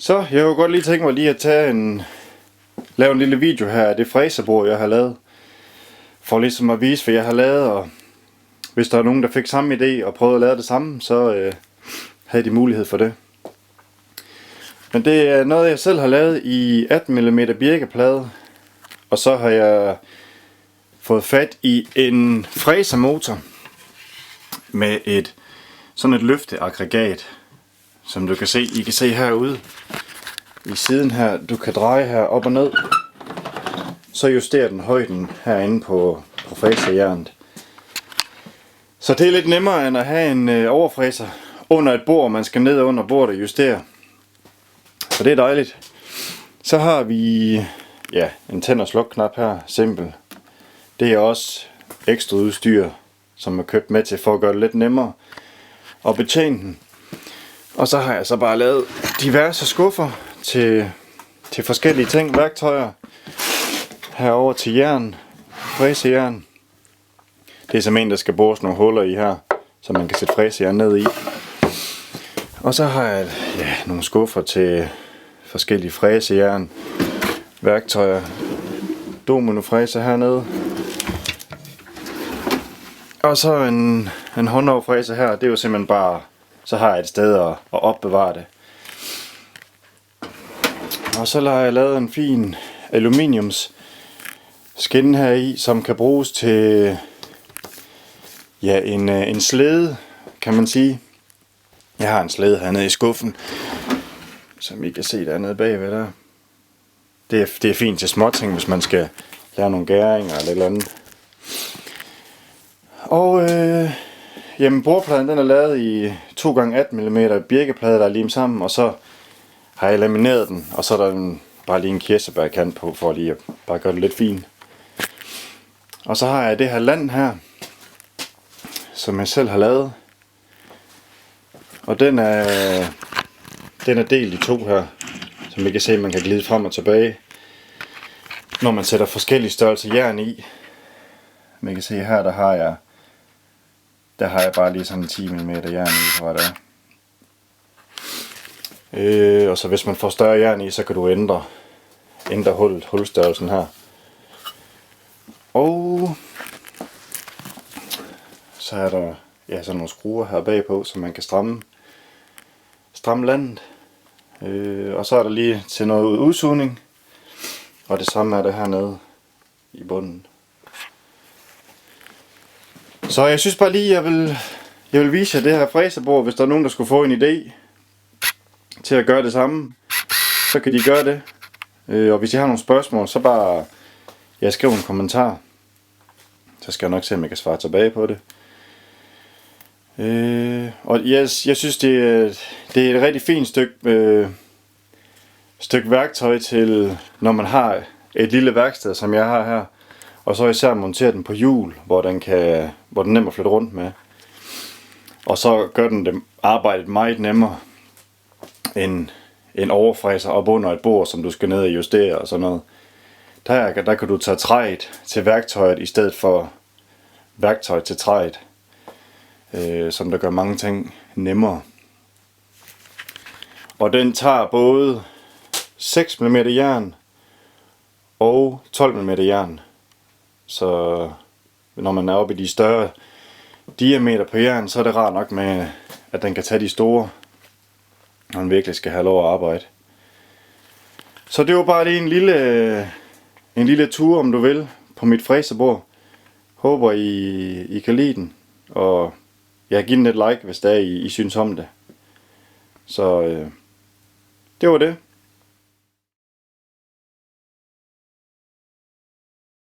Så jeg kunne godt lige tænke mig lige at lave en lille video her af det fræserbord jeg har lavet. For ligesom at vise hvad jeg har lavet, og hvis der er nogen der fik samme idé og prøvede at lave det samme, så havde de mulighed for det. Men det er noget jeg selv har lavet i 18 mm birkeplade. Og så har jeg fået fat i en fræsermotor med sådan et løfteaggregat, som du kan se. I kan se herude i siden her, du kan dreje her op og ned, så justerer den højden herinde på fræserjernet. Så det er lidt nemmere end at have en overfræser under et bord, man skal ned under bordet og justere. Så det er dejligt. Så har vi en tænd- og slukknap her, simpel. Det er også ekstra udstyr, som er købt med til for at gøre det lidt nemmere at betjene den. Og så har jeg så bare lavet diverse skuffer til forskellige ting, værktøjer. Herover til jern, fræsejern. Det er som en, der skal bores nogle huller i her, så man kan sætte fræsejern ned i. Og så har jeg nogle skuffer til forskellige fræsejern, værktøjer, dominofræser hernede. Og så en håndoverfræser her, det er jo simpelthen bare, så har jeg et sted at opbevare det. Og så har jeg lavet en fin aluminiums skinne her i, som kan bruges til en slæde, kan man sige. Jeg har en slæde hernede i skuffen, som I kan se dernede bagved der. Det er fint til småting, hvis man skal lave nogle gæringer eller et eller andet. Og bordpladen den er lavet i 2x18 mm birkeplade, der er limet sammen, og så har jeg lamineret den, og så er der bare lige en kirsebærkant på, for lige at bare gøre det lidt fint. Og så har jeg det her land her, som jeg selv har lavet. Og den er delt i to her, som I kan se, man kan glide frem og tilbage, når man sætter forskellige størrelser jern i. Man kan se her, der har jeg bare lige sådan 10 mm jern i, tror jeg det er. Og så hvis man får større jern i, så kan du ændre hulstørrelsen her. Og så er der sådan nogle skruer her bagpå, så man kan stramme landet. Og så er der lige til noget udsugning, og det samme er det hernede i bunden. Så jeg synes bare lige, jeg vil vise jer det her fræserbord, hvis der er nogen, der skulle få en idé til at gøre det samme, så kan de gøre det. Og hvis I har nogle spørgsmål, så bare skriv en kommentar. Så skal jeg nok se, om jeg kan svare tilbage på det. Og jeg synes, det er et rigtig fint stykke værktøj til, når man har et lille værksted, som jeg har her. Og så især montere den på hjul, hvor den er nem at flytte rundt med. Og så gør den det arbejdet meget nemmere end en overfræser op under et bord, som du skal ned og justere og sådan noget. Der kan du tage træet til værktøjet i stedet for værktøj til træet, som der gør mange ting nemmere. Og den tager både 6 mm jern og 12 mm jern. Så når man er oppe i de større diameter på jern, så er det rart nok med, at den kan tage de store, når man virkelig skal have lov at arbejde. Så det var bare lige en lille tur, om du vil, på mit fræserbord. Håber I kan lide den, og giv den et like, hvis der I synes om det. Så det var det.